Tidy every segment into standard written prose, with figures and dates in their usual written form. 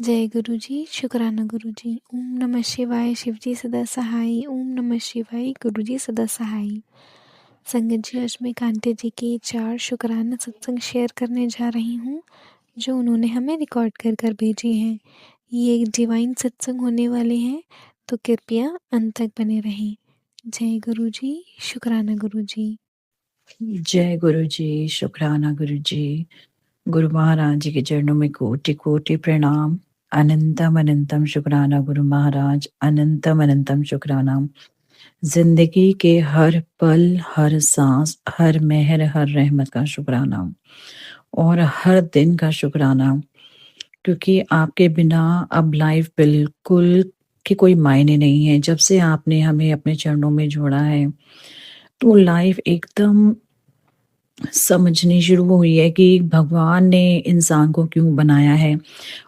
जय गुरु जी, शुक्राना गुरु जी। ओम नमः शिवाय, शिव जी सदा सहाय। ओम नमः शिवाय, गुरु जी सदा सहाय। संगत जी, आज मैं कांटे जी के 4 शुक्राना सत्संग शेयर करने जा रही हूँ, जो उन्होंने हमें रिकॉर्ड कर कर भेजी हैं। ये एक डिवाइन सत्संग होने वाले हैं, तो कृपया अंत तक बने रहें। जय गुरु जी, शुक्राना गुरु जी। जय गुरु जी, शुक्राना गुरु जी। गुरु महाराज जी के चरणों में कोटि कोटि प्रणाम। अनंतम अनंतम शुक्राना गुरु महाराज, अनंतम अनंतम शुक्राना। जिंदगी के हर पल, हर सांस, हर मेहर, हर रहमत का शुक्राना और हर दिन का शुक्राना, क्योंकि आपके बिना अब लाइफ बिल्कुल के कोई मायने नहीं है। जब से आपने हमें अपने चरणों में जोड़ा है, तो लाइफ एकदम समझनी शुरू हुई है कि भगवान ने इंसान को क्यों बनाया है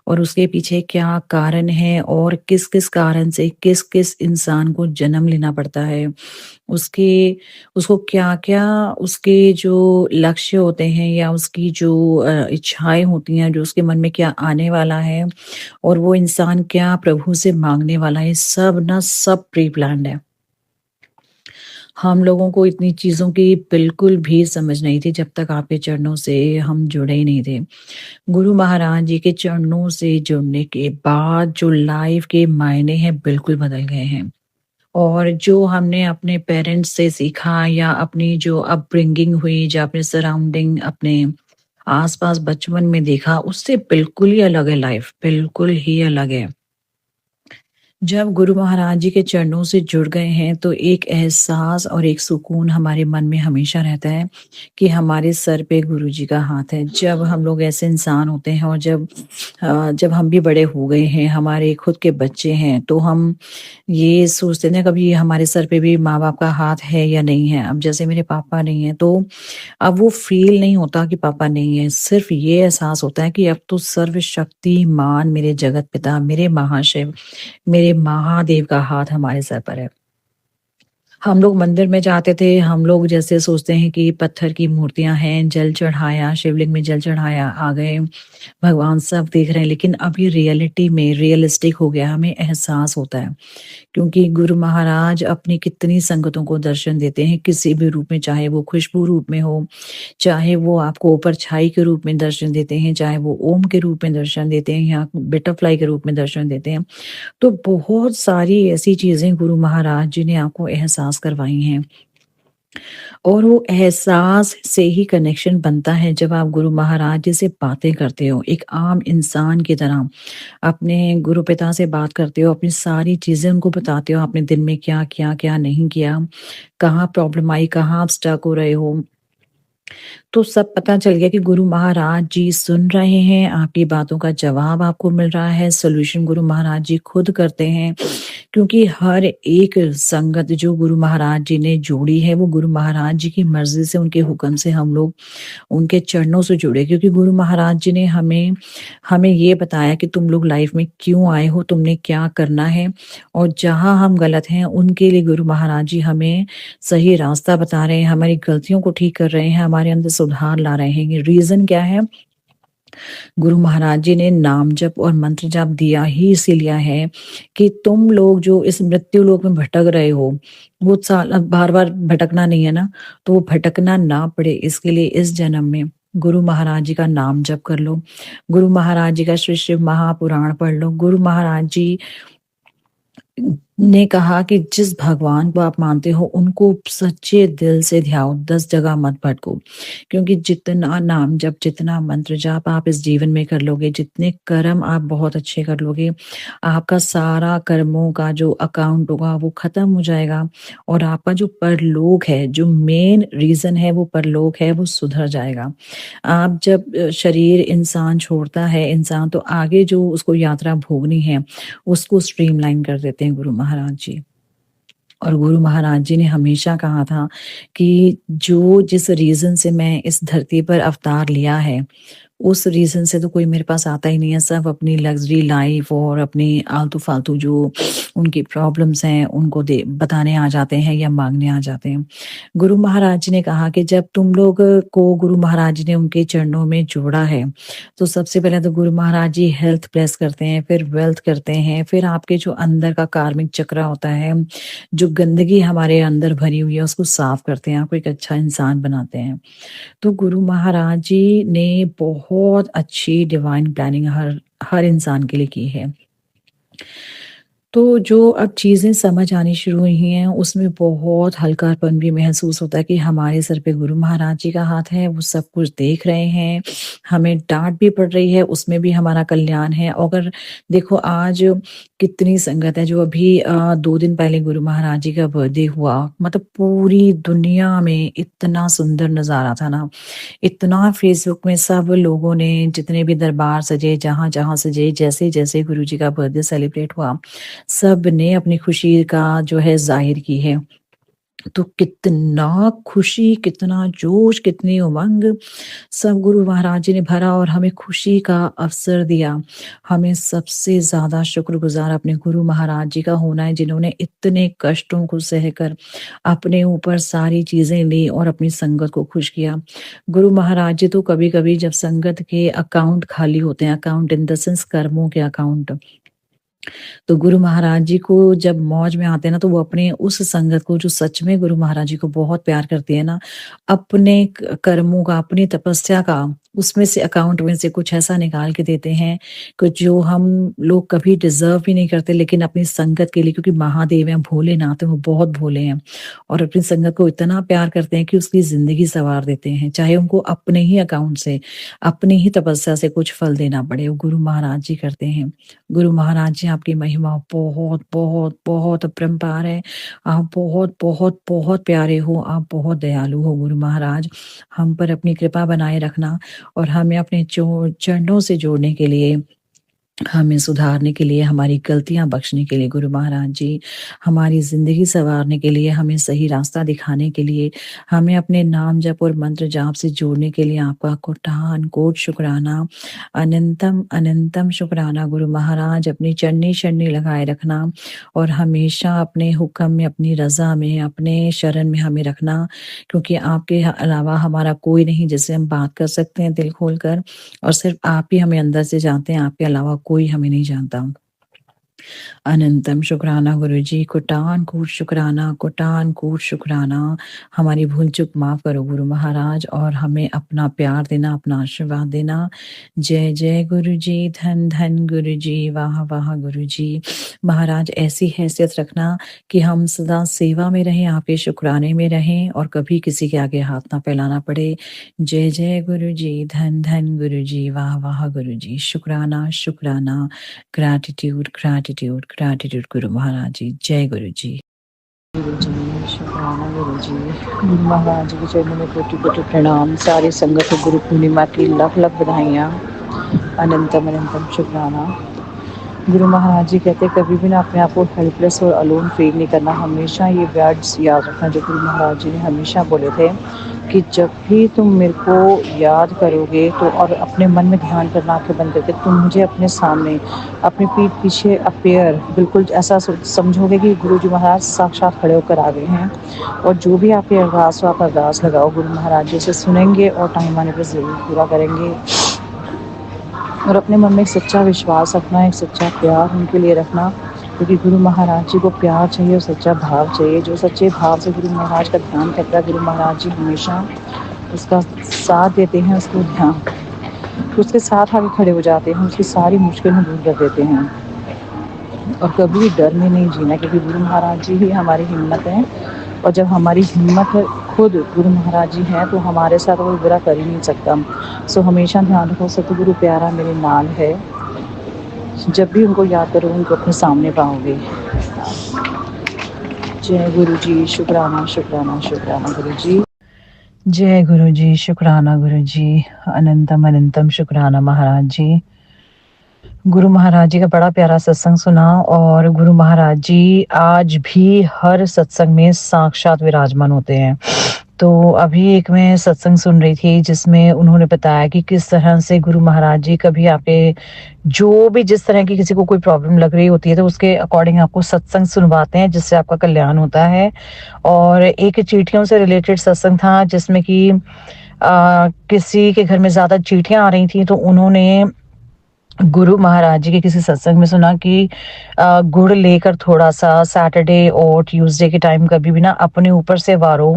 और उसके पीछे क्या कारण है और किस-किस कारण से किस-किस इंसान को जन्म लेना पड़ता है। उसके उसको क्या-क्या उसके जो लक्ष्य होते हैं या उसकी जो इच्छाएँ होती हैं, जो उसके मन में क्या आने वाला है और वो इंसान क्या प्रभु से माँगने वाला है, सब प्री प्लान्ड है। हम लोगों को इतनी चीज़ों की बिल्कुल भी समझ नहीं थी जब तक आपके चरणों से हम जुड़े ही नहीं थे। गुरु महाराज जी के चरणों से जुड़ने के बाद जो लाइफ के मायने हैं बिल्कुल बदल गए हैं। और जो हमने अपने पेरेंट्स से सीखा या अपनी जो अपब्रिंगिंग हुई, जो अपने सराउंडिंग, अपने आस-पास बचपन में देखा, उससे बिल्कुल ही अलग है लाइफ, बिल्कुल ही अलग है। जब गुरु महाराज जी के चरणों से जुड़ गए हैं तो एक एहसास और एक सुकून हमारे मन में हमेशा रहता है कि हमारे सर पे गुरु जी का हाथ है। जब हम लोग ऐसे इंसान होते हैं और जब हम भी बड़े हो गए हैं, हमारे खुद के बच्चे हैं, तो हम ये सोचते हैं कभी हमारे सर पे भी माँ-बाप का हाथ है या नहीं है। अब जैसे मेरे पापा नहीं हैं, तो अब वो फ़ील नहीं होता कि पापा नहीं है, सिर्फ़ ये एहसास होता है कि अब तो सर्वशक्तिमान मेरे जगत पिता, मेरे महाशिव, मेरे महादेव का हाथ हमारे सर पर है। हम लोग मंदिर में जाते थे, हम लोग जैसे सोचते हैं कि पत्थर की मूर्तियाँ हैं, जल चढ़ाया, शिवलिंग में जल चढ़ाया, आ गए, भगवान सब देख रहे हैं, लेकिन अभी रियलिटी में रियलिस्टिक हो गया, हमें एहसास होता है। क्योंकि गुरु महाराज अपनी कितनी संगतों को दर्शन देते हैं किसी भी रूप में, चाहे वो खुशबू रूप में हो, चाहे वो आपको परछाई के रूप में दर्शन देते हैं, चाहे वो ओम के रूप में दर्शन देते हैं या बटरफ्लाई के रूप में दर्शन देते हैं। तो बहुत सारी ऐसी चीज़ें गुरु महाराज जी ने आपको एहसास करवाई हैं और वो एहसास से ही कनेक्शन बनता है जब आप गुरु महाराज जी से बातें करते हो, एक आम इंसान की तरह अपने गुरु पिता से बात करते हो, अपनी सारी चीज़ें उनको बताते हो, आपने दिन में क्या किया, क्या नहीं किया, कहाँ प्रॉब्लम आई, कहाँ आप स्टक हो रहे हो। तो सब पता चल गया कि गुरु महाराज जी सुन रहे हैं, आपकी बातों का जवाब आपको मिल रहा है, सॉल्यूशन गुरु महाराज जी खुद करते हैं। क्योंकि हर एक संगत जो गुरु महाराज जी ने जोड़ी है, वो गुरु महाराज जी की मर्ज़ी से, उनके हुक्म से हम लोग उनके चरणों से जुड़े, क्योंकि गुरु महाराज जी ने हमें हमें ये बताया कि तुम लोग लाइफ में क्यों आए हो, तुमने क्या करना है और जहाँ हम गलत हैं, उनके लिए गुरु महाराज जी हमें सही रास्ता बता रहे हैं, हमारी गलतियों को ठीक कर रहे हैं, हमारे अंदर सुधार ला रहे हैं। रीज़न क्या है? गुरु महाराज जी ने नाम जप और मंत्र जाप दिया ही इसीलिए है कि तुम लोग जो इस मृत्यु लोक में भटक रहे हो, वो साल बार-बार भटकना नहीं है ना, तो वो भटकना ना पड़े इसके लिए इस जन्म में गुरु महाराज जी का नाम जप कर लो। गुरु महाराज जी का श्री शिव महापुराण पढ़ लो। गुरु महाराज जी ने कहा कि जिस भगवान को आप मानते हो उनको सच्चे दिल से ध्याओ, 10 जगह मत भटको। क्योंकि जितना नाम जप, जितना मंत्र जाप आप इस जीवन में कर लोगे, जितने कर्म आप बहुत अच्छे कर लोगे, आपका सारा कर्मों का जो अकाउंट होगा वो खत्म हो जाएगा और आपका जो परलोक है, जो मेन रीज़न है वो परलोक है, वो सुधर जाएगा। आप जब शरीर इंसान छोड़ता है, इंसान तो आगे जो उसको यात्रा भोगनी है, उसको स्ट्रीमलाइन कर देते हैं गुरु महाराज जी। और गुरु महाराज जी ने हमेशा कहा था कि जो जिस रीज़न से मैं इस धरती पर अवतार लिया है, उस रीज़न से तो कोई मेरे पास आता ही नहीं है, सब अपनी लग्ज़री लाइफ़ और अपनी आलतू-फालतू जो उनकी प्रॉब्लम्स हैं, उनको दे बताने आ जाते हैं या माँगने आ जाते हैं। गुरु महाराज जी ने कहा कि जब तुम लोग को गुरु महाराज जी ने उनके चरणों में जोड़ा है, तो सबसे पहले तो गुरु महाराज जी हेल्थ ब्लेस करते हैं, फिर वेल्थ करते हैं, फिर आपके जो अंदर का कार्मिक चक्र होता है, जो गंदगी हमारे अंदर भरी हुई है, उसको साफ करते हैं, आपको एक अच्छा इंसान बनाते हैं। तो गुरु महाराज जी ने बहुत अच्छी डिवाइन प्लानिंग हर हर इंसान के लिए की है। तो जो अब चीज़ें समझ आनी शुरू हुई हैं, उसमें बहुत हल्कापन भी महसूस होता है कि हमारे सर पे गुरु महाराज जी का हाथ है, वो सब कुछ देख रहे हैं, हमें डाँट भी पड़ रही है, उसमें भी हमारा कल्याण है। अगर देखो आज कितनी संगत है, जो अभी 2 दिन पहले गुरु महाराज जी का बर्थडे हुआ, मतलब पूरी दुनिया में इतना सुंदर नज़ारा था ना, इतना फेसबुक में सब लोगों ने जितने भी दरबार सजे, जहाँ-जहाँ सजे, जैसे-जैसे गुरु जी का बर्थडे सेलिब्रेट हुआ, सबने अपनी खुशी का जो है ज़ाहिर की है। तो कितना खुशी, कितना जोश, कितनी उमंग सब गुरु महाराज जी ने भरा और हमें खुशी का अवसर दिया। हमें सबसे ज़्यादा शुक्रगुज़ार अपने गुरु महाराज जी का होना है, जिन्होंने इतने कष्टों को सहकर अपने ऊपर सारी चीज़ें ली और अपनी संगत को खुश किया। गुरु महाराज जी तो कभी-कभी जब संगत के अकाउंट खाली होते हैं, अकाउंट इन द सेंस कर्मों के अकाउंट, तो गुरु महाराज जी को जब मौज में आते हैं ना, तो वो अपने उस संगत को जो सच में गुरु महाराज जी को बहुत प्यार करती है ना, अपने कर्मों का, अपनी तपस्या का, उसमें से अकाउंट में से कुछ ऐसा निकाल के देते हैं कि जो हम लोग कभी डिजर्व भी नहीं करते, लेकिन अपनी संगत के लिए, क्योंकि महादेव हैं, भोलेनाथ हैं, वो बहुत भोले हैं और अपनी संगत को इतना प्यार करते हैं कि उसकी जिंदगी संवार देते हैं, चाहे उनको अपने ही अकाउंट से, अपनी ही तपस्या से कुछ फल देना पड़े, वो गुरु महाराज जी करते हैं। गुरु महाराज जी आपकी महिमा बहुत, बहुत, बहुत अपरंपार है। आप बहुत, बहुत, बहुत प्यारे हो, आप बहुत दयालु हो गुरु महाराज। हम पर अपनी कृपा बनाए रखना और हमें अपने चरणों से जोड़ने के लिए, हमें सुधारने के लिए, हमारी गलतियाँ बख्शने के लिए गुरु महाराज जी, हमारी ज़िंदगी सँवारने के लिए, हमें सही रास्ता दिखाने के लिए, हमें अपने नाम जप और मंत्र जाप से जोड़ने के लिए आपका कोटि-कोटि शुक्राना। अनंतम, अनंतम शुक्राना गुरु महाराज, अपनी चरनी शरणी लगाए रखना और हमेशा अपने हुक्म में, अपनी रज़ा में, अपने शरण में हमें रखना, क्योंकि आपके अलावा हमारा कोई नहीं जिससे हम बात कर सकते हैं दिल खोलकर, और सिर्फ़ आप ही हमें अंदर से जानते हैं, आपके अलावा कोई हमें नहीं जानता। अनंतम शुक्राना गुरुजी, कोटान-कोटि शुक्राना, कोटान-कोटि शुक्राना। हमारी भूल-चूक माफ़ करो गुरु महाराज और हमें अपना प्यार देना, अपना आशीर्वाद देना। जय जय गुरुजी, धन धन गुरुजी, वाह वाह गुरुजी। महाराज ऐसी हैसियत रखना कि हम सदा सेवा में रहें, आपके शुक्राने में रहें और कभी किसी के आगे हाथ ना फैलाना पड़े। जय जय गुरुजी, धन धन गुरुजी, वाह वाह गुरुजी। शुक्राना, शुक्राना, gratitude, gratitude, gratitude Guru Maharaj जी। जय गुरु जी। गुरु जी, शुक्राना गुरु जी। गुरु महाराज जी के चरणों में कोटि-कोटि प्रणाम। सारी संगत को गुरु पूर्णिमा की लख-लख बधाइयाँ। अनंतम अनंतम शुक्राना। गुरु महाराज जी कहते कभी भी ना अपने आप को हेल्पलेस और अलोन फील नहीं करना। हमेशा ये वर्ड्स याद रखना जो गुरु महाराज जी ने हमेशा बोले थे कि जब भी तुम मेरे को याद करोगे तो, और अपने मन में ध्यान करना, आंखें बंद करके तुम मुझे अपने सामने, अपनी पीठ पीछे अपेयर, बिल्कुल ऐसा समझोगे कि गुरु जी महाराज साक्षात खड़े होकर आ गए हैं, और जो भी आपकी अरदास हो आप अरदास लगाओ, गुरु महाराज जी से सुनेंगे और टाइम आने पर ज़रूर पूरा करेंगे। और अपने मन में एक सच्चा विश्वास रखना, एक सच्चा प्यार उनके लिए रखना, क्योंकि गुरु महाराज जी को प्यार चाहिए और सच्चा भाव चाहिए। जो सच्चे भाव से गुरु महाराज का ध्यान करता है, गुरु महाराज जी हमेशा उसका साथ देते हैं, उसको ध्यान, उसके साथ आगे खड़े हो जाते हैं, उसकी सारी मुश्किलें दूर कर देते हैं। और कभी भी डर में नहीं जीना, क्योंकि गुरु महाराज जी ही हमारी हिम्मत है, और जब हमारी हिम्मत खुद गुरु महाराज जी हैं तो हमारे साथ कोई बुरा कर ही नहीं सकता। सो हमेशा ध्यान रखो, सतगुरु प्यारा मेरे नाल है। जब भी उनको याद करो, उनको अपने सामने पाओगे। जय गुरु जी, शुक्राना शुक्राना शुक्राना गुरु जी। जय गुरु जी, शुक्राना गुरु जी। अनंतम अनंतम शुक्राना महाराज जी। गुरु महाराज जी का बड़ा प्यारा सत्संग सुना, और गुरु महाराज जी आज भी हर सत्संग में साक्षात विराजमान होते हैं। तो अभी एक मैं सत्संग सुन रही थी जिसमें उन्होंने बताया कि किस तरह से गुरु महाराज जी कभी आपके जो भी जिस तरह की किसी को कोई प्रॉब्लम लग रही होती है तो उसके अकॉर्डिंग आपको सत्संग सुनवाते हैं जिससे आपका कल्याण होता है। और एक चींटियों से रिलेटेड सत्संग था जिसमें कि किसी के घर में ज्यादा चींटियां आ रही थी तो उन्होंने गुरु महाराज जी के किसी सत्संग में सुना कि गुड़ लेकर थोड़ा सा सैटरडे और ट्यूसडे के टाइम कभी भी ना अपने ऊपर से वारो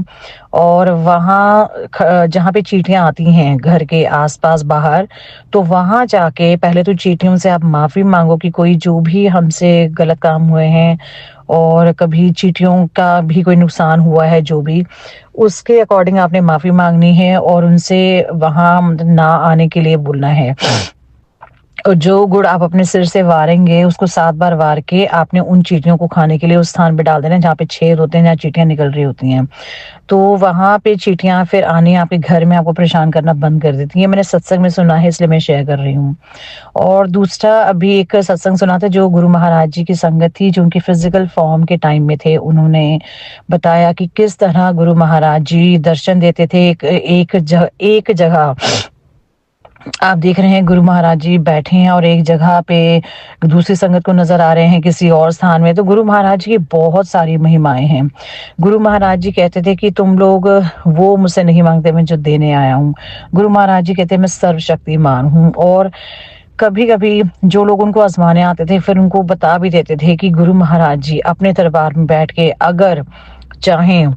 और वहां जहाँ पे चींटियां आती हैं घर के आसपास बाहर, तो वहां जाके पहले तो चींटियों से आप माफी मांगो कि कोई जो भी हमसे गलत काम हुए हैं और कभी चींटियों का भी कोई नुकसान हुआ है जो भी, उसके अकॉर्डिंग आपने माफी मांगनी है और उनसे वहां ना आने के लिए बोलना है। और जो गुड़ आप अपने सिर से वारेंगे उसको 7 बार वार के आपने उन चींटियों को खाने के लिए उस स्थान पे डाल देना जहाँ पे छेद होते हैं, जहाँ चींटियां निकल रही होती हैं। तो वहां पे चींटियां फिर आने आपके घर में आपको परेशान करना बंद कर देती हैं। मैंने सत्संग में सुना है इसलिए मैं शेयर कर रही हूँ। और दूसरा अभी एक सत्संग सुना था जो गुरु महाराज जी की संगत थी जो उनकी फिजिकल फॉर्म के टाइम में थे। उन्होंने बताया कि किस तरह गुरु महाराज जी दर्शन देते थे। एक जगह आप देख रहे हैं गुरु महाराज जी बैठे हैं और एक जगह पे दूसरी संगत को नजर आ रहे हैं किसी और स्थान में। तो गुरु महाराज जी की बहुत सारी महिमाएं हैं। गुरु महाराज जी कहते थे कि तुम लोग वो मुझसे नहीं मांगते मैं जो देने आया हूँ। गुरु महाराज जी कहते हैं मैं सर्वशक्तिमान हूँ। और कभी कभी जो लोग उनको आजमाने आते थे फिर उनको बता भी देते थे कि गुरु महाराज जी अपने दरबार में बैठ के अगर चाहें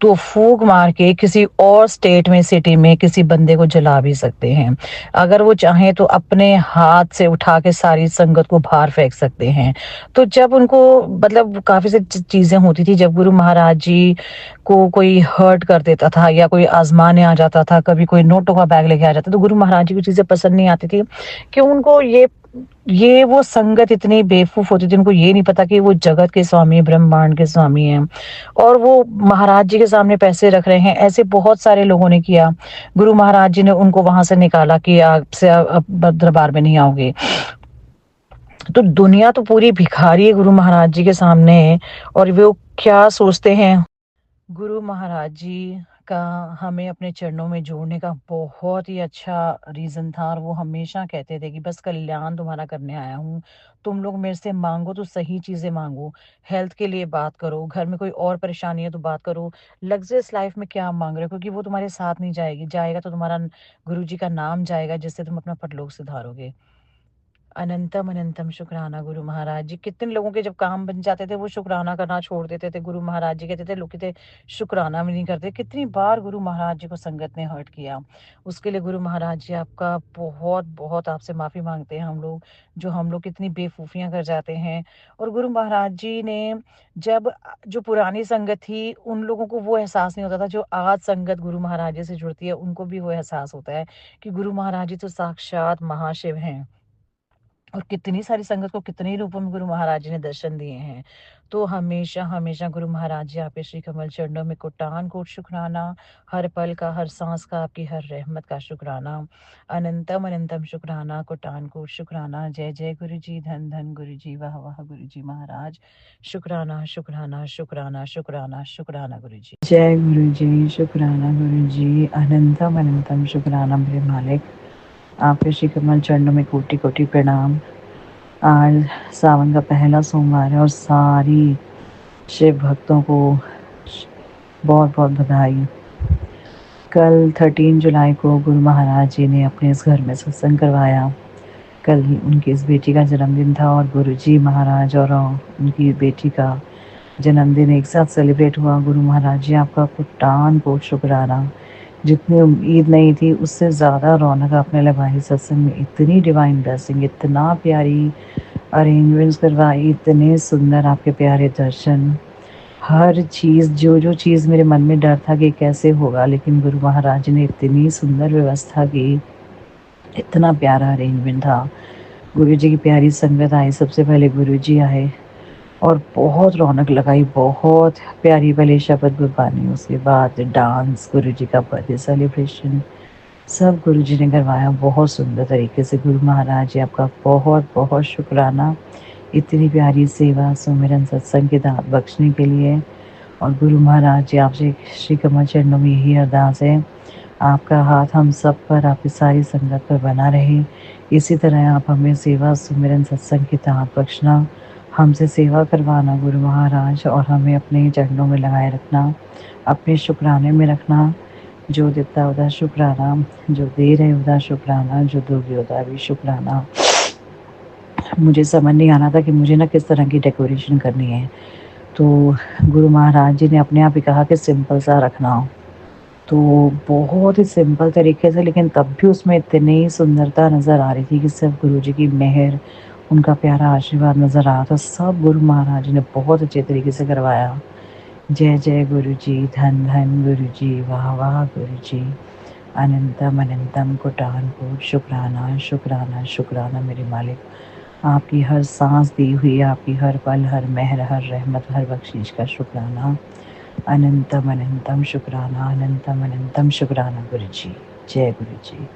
तो फूंक मार के किसी और स्टेट में सिटी में किसी बंदे को जला भी सकते हैं। अगर वो चाहें तो अपने हाथ से उठा के सारी संगत को बाहर फेंक सकते हैं। तो जब उनको मतलब काफी सारी चीजें होती थी जब गुरु महाराज जी को कोई हर्ट कर देता था या कोई आजमाने आ जाता था, कभी कोई नोटों का बैग लेके आ जाता तो गुरु महाराज जी को चीजें पसंद नहीं आती थी कि उनको ये वो संगत इतनी बेवकूफ होती थी। उनको ये नहीं पता कि वो जगत के स्वामी ब्रह्मांड के स्वामी हैं और वो महाराज जी के सामने पैसे रख रहे हैं। ऐसे बहुत सारे लोगों ने किया। गुरु महाराज जी ने उनको वहां से निकाला कि आपसे अब दरबार में नहीं आओगे। तो दुनिया तो पूरी भिखारी है गुरु महाराज जी के सामने। और वो क्या सोचते हैं, गुरु महाराज जी का हमें अपने चरणों में जोड़ने का बहुत ही अच्छा रीजन था। और वो हमेशा कहते थे कि बस कल्याण तुम्हारा करने आया हूँ, तुम लोग मेरे से मांगो तो सही चीजें मांगो। हेल्थ के लिए बात करो, घर में कोई और परेशानी है तो बात करो। लग्जरियस लाइफ में क्या मांग रहे हो, क्योंकि वो तुम्हारे साथ नहीं जाएगी, जाएगा तो तुम्हारा गुरु जी का नाम जाएगा जिससे तुम अपना परलोक सुधारोगे। अनंतम अनंतम शुक्राना गुरु महाराज जी। कितने लोगों के जब काम बन जाते थे वो शुक्राना करना छोड़ देते थे। गुरु महाराज जी कहते थे लोग कहते शुक्राना भी नहीं करते। कितनी बार गुरु महाराज जी को संगत ने हर्ट किया, उसके लिए गुरु महाराज जी आपका बहुत बहुत आपसे माफी मांगते हैं हम लोग, जो हम लोग कितनी बेवकूफियां कर जाते हैं। और गुरु महाराज जी ने जब जो पुरानी संगत थी उन लोगों को वो एहसास नहीं होता था, जो आज संगत गुरु महाराज जी से जुड़ती है उनको भी वो एहसास होता है कि गुरु महाराज जी तो साक्षात महाशिव हैं। और कितनी सारी संगत को कितने रूपों में गुरु महाराज जी ने दर्शन दिए हैं। तो हमेशा हमेशा गुरु महाराज जी आपके श्री कमल चरणों में कोटान कोट शुक्राना, हर पल का हर सांस का आपकी हर रहमत का शुक्राना। अनंतम अनंतम शुक्राना, कोटान कोट शुक्राना। जय जय गुरु जी, धन धन गुरु जी, वाह वाह गुरु जी महाराज। शुक्राना शुक्राना शुक्राना शुक्राना शुक्राना गुरु जी। जय गुरु जी, शुक्राना गुरु जी, अनंतम अनंतम शुक्राना मेरे मालिक। आपके श्री कमल चरणों में कोटि कोटि प्रणाम। आज सावन का पहला सोमवार है और सारी शिव भक्तों को बहुत बहुत बधाई। कल 13 जुलाई को गुरु महाराज जी ने अपने इस घर में सत्संग करवाया। कल ही उनकी इस बेटी का जन्मदिन था और गुरु जी महाराज और उनकी बेटी का जन्मदिन एक साथ सेलिब्रेट हुआ। गुरु महाराज जी आपका कोटान कोट शुक्राना। जितनी उम्मीद नहीं थी उससे ज़्यादा रौनक आपने लगाई सत्संग में। इतनी डिवाइन ब्लेसिंग, इतना प्यारी अरेंजमेंट्स करवाई, इतने सुंदर आपके प्यारे दर्शन। हर चीज़ जो चीज़ मेरे मन में डर था कि कैसे होगा, लेकिन गुरु महाराज ने इतनी सुंदर व्यवस्था की, इतना प्यारा अरेंजमेंट था। गुरु जी की प्यारी संगत आई, सबसे पहले गुरु जी आए और बहुत रौनक लगाई। बहुत प्यारी पहले शपथ गुरबानी, उसके बाद डांस, गुरु जी का बर्थडे सेलिब्रेशन, सब गुरु जी ने करवाया बहुत सुंदर तरीके से। गुरु महाराज जी आपका बहुत बहुत शुक्राना इतनी प्यारी सेवा सुमिरन सत्संग की दात बख्शने के लिए। और गुरु महाराज जी आपसे श्री कमल चरणों में यही अरदास है, आपका हाथ हम सब पर, आपकी सारी संगत पर बना रहे। इसी तरह आप हमें सेवा सुमिरन सत्संग की दात बख्शना, हमसे सेवा करवाना गुरु महाराज, और हमें अपने चरणों में लगाए रखना, अपने शुक्राने में रखना। जो देता उदा शुक्राना, जो दे रहे उदा शुक्राना, जो दोगे उदा भी शुक्राना। मुझे समझ नहीं आ रहा था कि मुझे ना किस तरह की डेकोरेशन करनी है, तो गुरु महाराज जी ने अपने आप ही कहा कि सिंपल सा रखना हो, तो बहुत ही सिंपल तरीके से, लेकिन तब भी उसमें इतनी सुंदरता नज़र आ रही थी कि सब गुरु जी की मेहर, उनका प्यारा आशीर्वाद नज़र आ रहा था। सब गुरु महाराज जी ने बहुत अच्छे तरीके से करवाया। जय जय गुरु जी, धन धन गुरु जी, वाह वाह गुरु जी, अनंतम अनंतम कोटान कोट शुक्राना शुक्राना शुक्राना मेरे मालिक। आपकी हर सांस दी हुई, आपकी हर पल, हर मेहर, हर रहमत, हर बख्शीश का शुक्राना। अनंतम अनंतम शुक्राना, अनंतम अनंतम शुक्राना गुरु जी। जय गुरु जी।